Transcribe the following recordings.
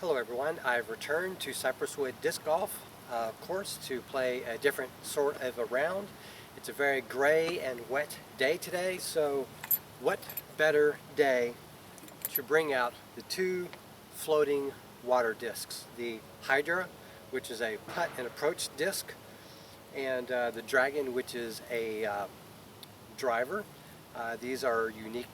Hello everyone, I've returned to Cypresswood Disc Golf Course to play a different sort of a round. It's a very gray and wet day today, so what better day to bring out the two floating water discs. The Hydra, which is a putt and approach disc, and the Dragon, which is a driver. These are unique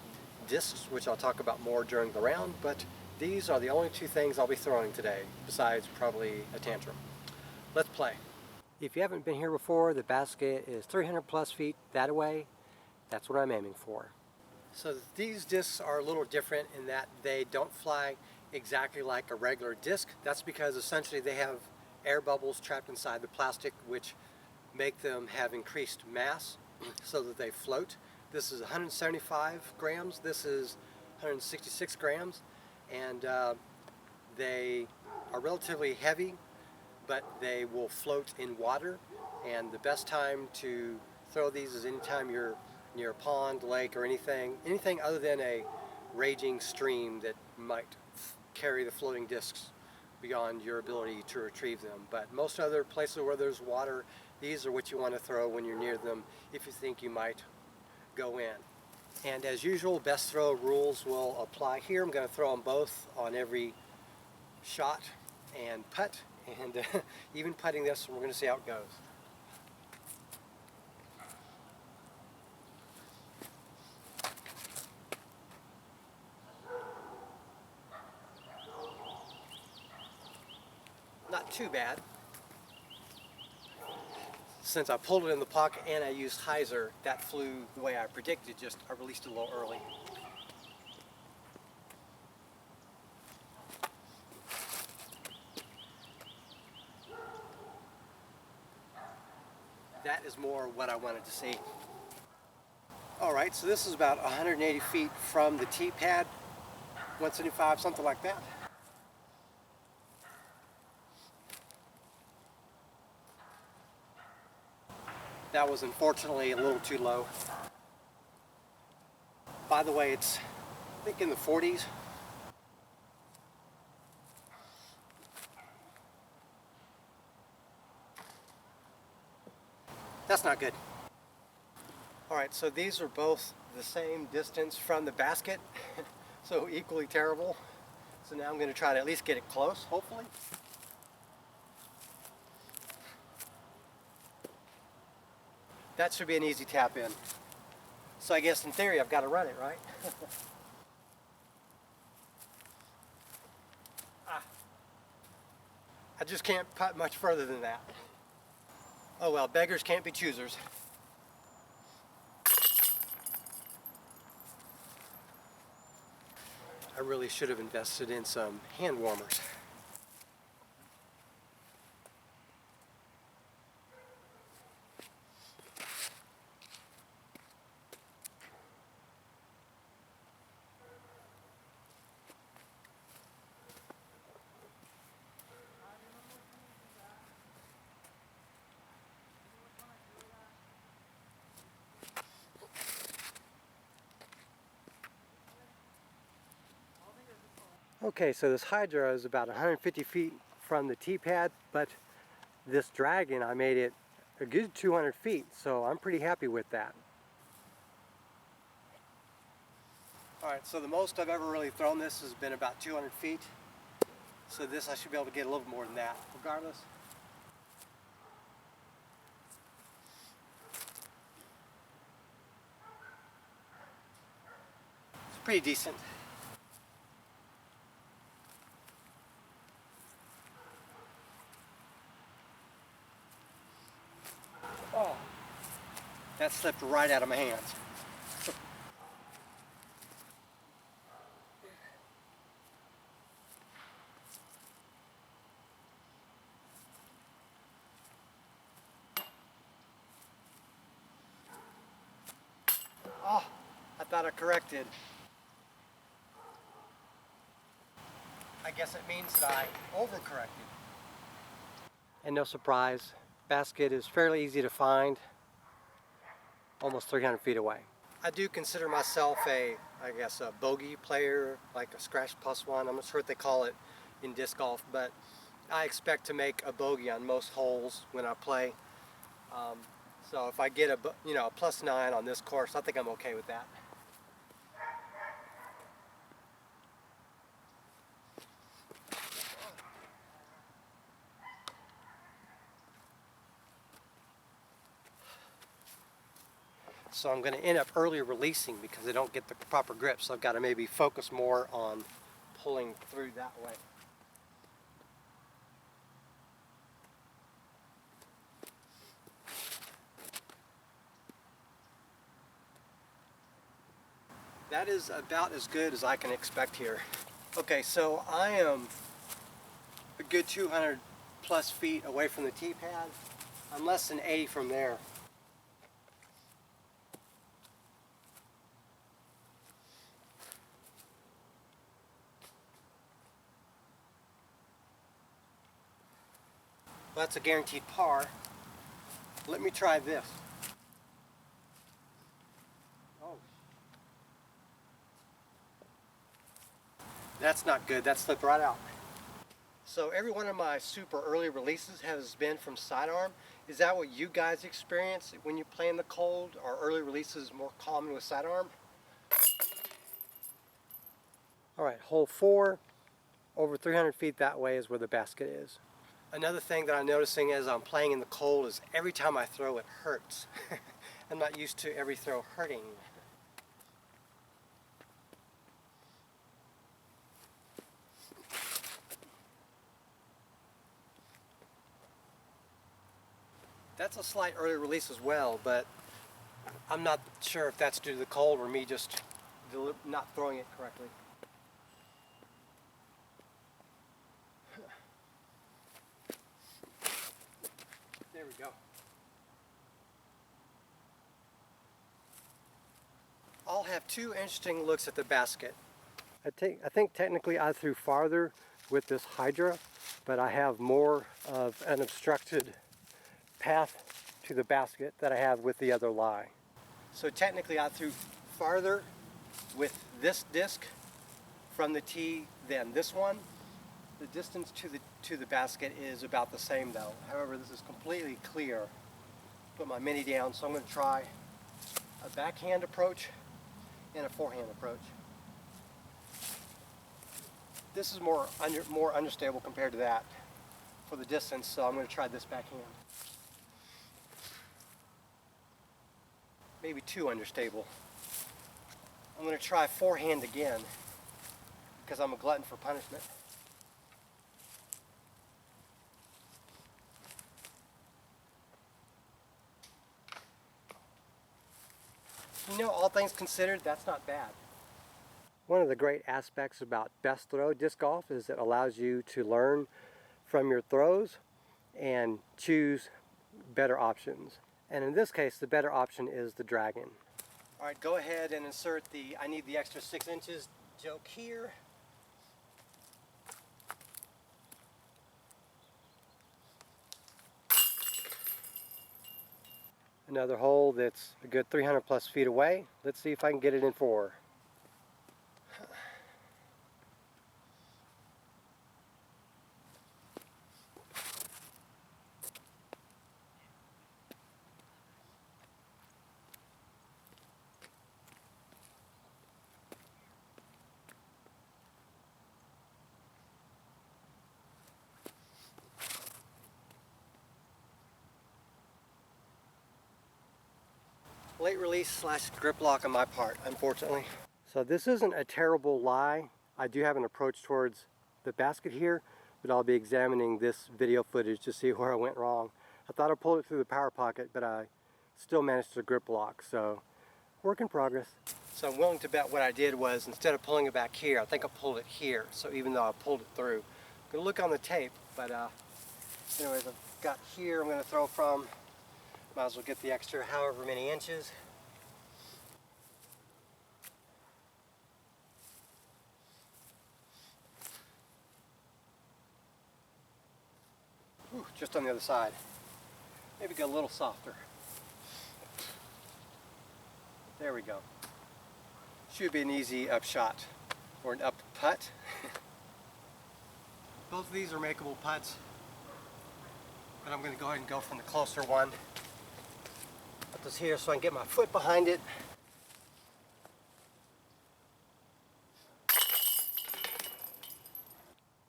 discs, which I'll talk about more during the round, but these are the only two things I'll be throwing today, besides probably a tantrum. Let's play. If you haven't been here before, the basket is 300 plus feet that way. That's what I'm aiming for. So these discs are a little different in that they don't fly exactly like a regular disc. That's because essentially they have air bubbles trapped inside the plastic, which make them have increased mass so that they float. This is 175 grams, this is 166 grams. And they are relatively heavy, but they will float in water, and the best time to throw these is anytime you're near a pond, lake, or anything other than a raging stream that might carry the floating discs beyond your ability to retrieve them. But most other places where there's water, these are what you want to throw when you're near them if you think you might go in. And as usual, best throw rules will apply here. I'm going to throw them both on every shot and putt, and even putting this, we're going to see how it goes. Not too bad. Since I pulled it in the pocket and I used hyzer, that flew the way I predicted, just I released it a little early. That is more what I wanted to see. Alright, so this is about 180 feet from the tee pad, 175, something like that. That was unfortunately a little too low. By the way, it's, I think, in the 40s. That's not good. Alright, so these are both the same distance from the basket, so equally terrible. So now I'm going to try to at least get it close, hopefully. That should be an easy tap in. So I guess in theory I've got to run it, right? I just can't putt much further than that. Oh well, beggars can't be choosers. I really should have invested in some hand warmers. Okay, so this Hydra is about 150 feet from the tee pad, but this Dragon, I made it a good 200 feet, so I'm pretty happy with that. Alright, so the most I've ever really thrown this has been about 200 feet. So this I should be able to get a little more than that, regardless. It's pretty decent. Oh, that slipped right out of my hands. Oh, I thought I corrected. I guess it means that I overcorrected. And no surprise, basket is fairly easy to find, almost 300 feet away. I do consider myself a bogey player, like a scratch plus one. I'm not sure what they call it in disc golf, but I expect to make a bogey on most holes when I play. So if I get a +9 on this course, I think I'm okay with that. So I'm going to end up early releasing because I don't get the proper grip, so I've got to maybe focus more on pulling through that way. That is about as good as I can expect here. Okay, so I am a good 200 plus feet away from the tee pad. I'm less than 80 from there. Well, that's a guaranteed par. Let me try this. Oh. That's not good. That slipped right out. So every one of my super early releases has been from sidearm. Is that what you guys experience when you play in the cold? Are early releases more common with sidearm? All right, hole 4, over 300 feet that way is where the basket is. Another thing that I'm noticing as I'm playing in the cold is every time I throw it hurts. I'm not used to every throw hurting. That's a slight early release as well, but I'm not sure if that's due to the cold or me just not throwing it correctly. There we go. I'll have two interesting looks at the basket. I think technically I threw farther with this Hydra, but I have more of an obstructed path to the basket that I have with the other lie. So technically I threw farther with this disc from the tee than this one. The distance to the basket is about the same though. However, this is completely clear. Put my mini down, so I'm going to try a backhand approach and a forehand approach. This is more understable compared to that for the distance, so I'm going to try this backhand. Maybe too understable. I'm going to try forehand again because I'm a glutton for punishment. You know, all things considered, that's not bad. One of the great aspects about best throw disc golf is it allows you to learn from your throws and choose better options. And in this case, the better option is the Dragon. All right, go ahead and insert the I need the extra 6 inches joke here. Another hole that's a good 300 plus feet away. Let's see if I can get it in 4. Late release / grip lock on my part, unfortunately. So this isn't a terrible lie. I do have an approach towards the basket here, but I'll be examining this video footage to see where I went wrong. I thought I pulled it through the power pocket, but I still managed to grip lock, so work in progress. So I'm willing to bet what I did was, instead of pulling it back here, I think I pulled it here. So even though I pulled it through, I'm gonna look on the tape, but anyways, I've got here I'm gonna throw from. Might as well get the extra however many inches. Whew, just on the other side. Maybe go a little softer. There we go. Should be an easy up shot or an up putt. Both of these are makeable putts, but I'm going to go ahead and go from the closer one. Put this here so I can get my foot behind it.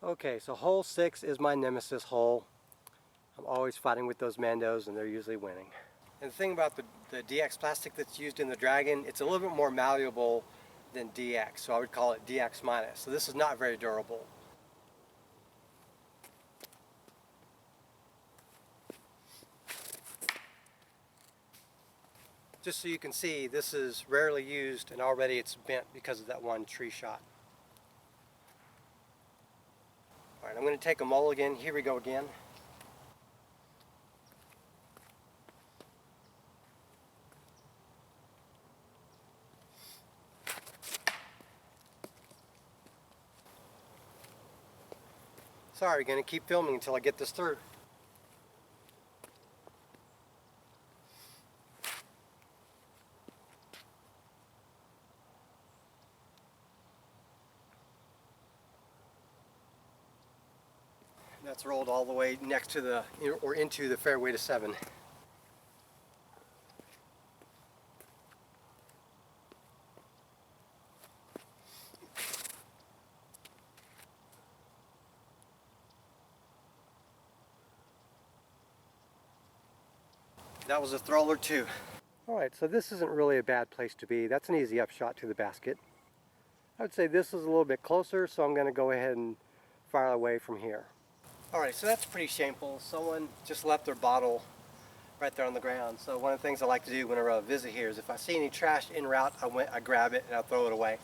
Okay, so hole 6 is my nemesis hole. I'm always fighting with those Mandos and they're usually winning. And the thing about the DX plastic that's used in the Dragon, it's a little bit more malleable than DX, so I would call it DX minus. So this is not very durable. Just so you can see, this is rarely used and already it's bent because of that one tree shot. Alright, I'm going to take a mulligan. Here we go again. Sorry, going to keep filming until I get this through. That's rolled all the way next to the, or into the fairway to 7. That was a thrower too. Alright, so this isn't really a bad place to be. That's an easy upshot to the basket. I would say this is a little bit closer, so I'm going to go ahead and fire away from here. Alright, so that's pretty shameful. Someone just left their bottle right there on the ground. So one of the things I like to do whenever I visit here is if I see any trash en route, I grab it and I throw it away.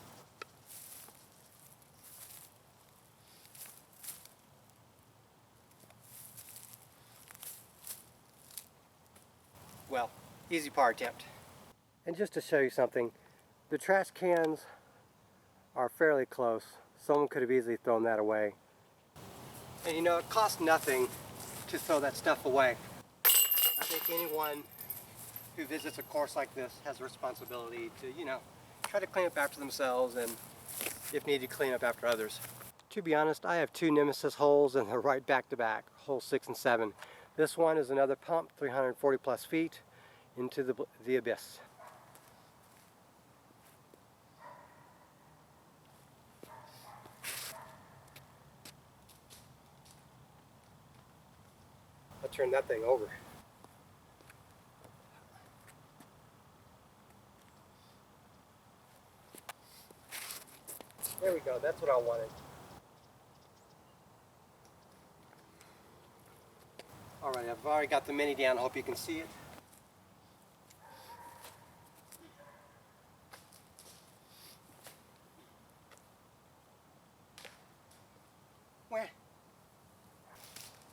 Well, easy par attempt. And just to show you something, the trash cans are fairly close. Someone could have easily thrown that away. And you know, it costs nothing to throw that stuff away. I think anyone who visits a course like this has a responsibility to, you know, try to clean up after themselves and, if needed, clean up after others. To be honest, I have 2 nemesis holes and they're right back to back, hole 6 and 7. This one is another pump, 340 plus feet into the abyss. I'll turn that thing over. There we go, that's what I wanted. Alright, I've already got the mini down, hope you can see it.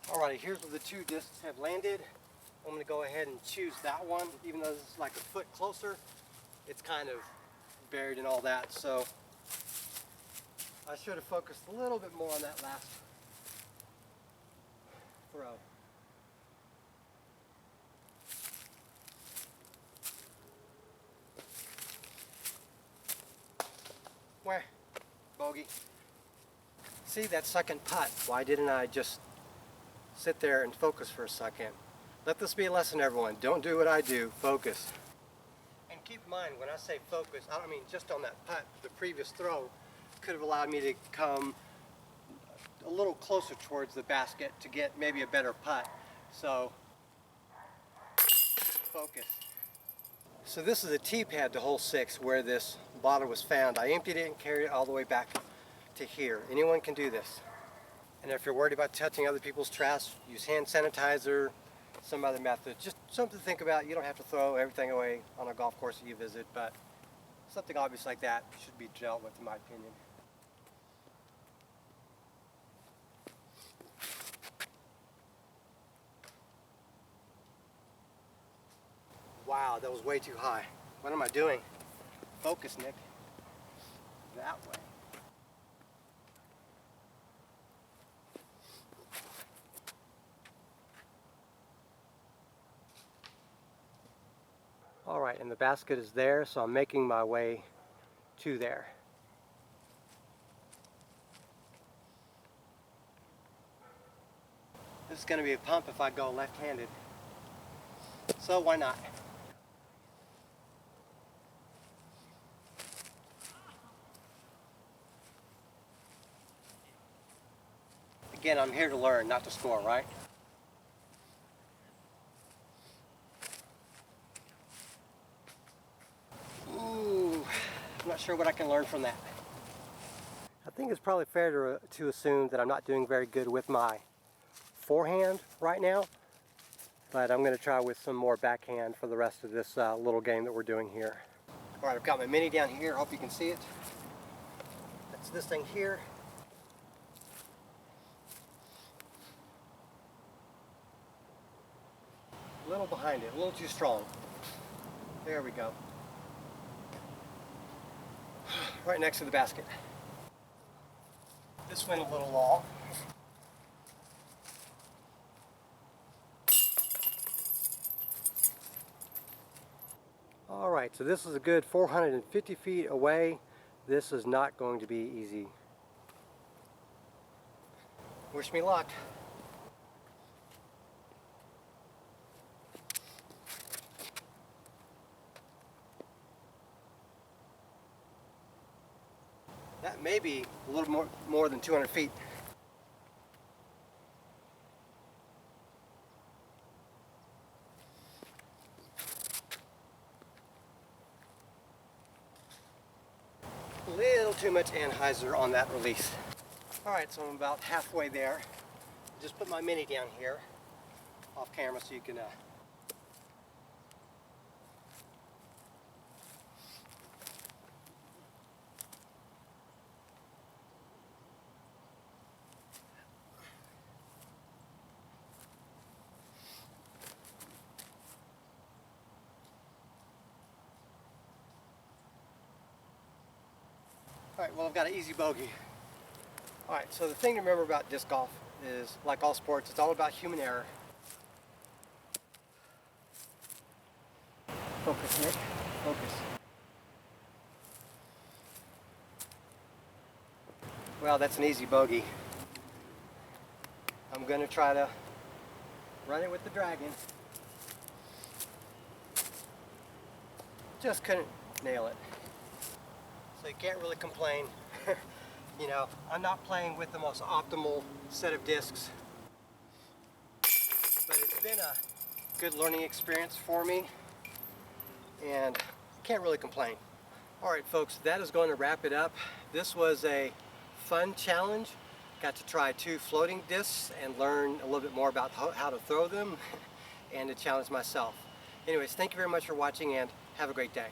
Alrighty, here's where the 2 discs have landed. I'm going to go ahead and choose that one, even though this is like a foot closer. It's kind of buried in all that, so I should have focused a little bit more on that last throw. Where? Bogey. See, that second putt. Why didn't I just sit there and focus for a second? Let this be a lesson, everyone. Don't do what I do. Focus. And keep in mind, when I say focus, I don't mean just on that putt. The previous throw could have allowed me to come a little closer towards the basket to get maybe a better putt. So, focus. So this is a tee pad to hole 6 where this bottle was found. I emptied it and carried it all the way back to here. Anyone can do this. And if you're worried about touching other people's trash, use hand sanitizer, some other method. Just something to think about. You don't have to throw everything away on a golf course that you visit, but something obvious like that should be dealt with, in my opinion. Wow, that was way too high. What am I doing? Focus, Nick. That way. Alright, and the basket is there, so I'm making my way to there. This is going to be a pump if I go left-handed. So why not? Again, I'm here to learn, not to score, right? Ooh, I'm not sure what I can learn from that. I think it's probably fair to assume that I'm not doing very good with my forehand right now, but I'm going to try with some more backhand for the rest of this little game that we're doing here. All right, I've got my mini down here. Hope you can see it. That's this thing here. A little behind it, a little too strong. There we go. Right next to the basket. This went a little long. All right, so this is a good 450 feet away. This is not going to be easy. Wish me luck. That may be a little more than 200 feet. A little too much anhyzer on that release. All right, so I'm about halfway there. Just put my mini down here off camera so you can all right, well, I've got an easy bogey. All right, so the thing to remember about disc golf is, like all sports, it's all about human error. Focus, Nick. Focus. Well, that's an easy bogey. I'm going to try to run it with the Dragon. Just couldn't nail it. So you can't really complain. You know, I'm not playing with the most optimal set of discs, but it's been a good learning experience for me, and can't really complain. All right, folks, that is going to wrap it up. This was a fun challenge. Got to try 2 floating discs and learn a little bit more about how to throw them and to challenge myself. Anyways, thank you very much for watching, and have a great day.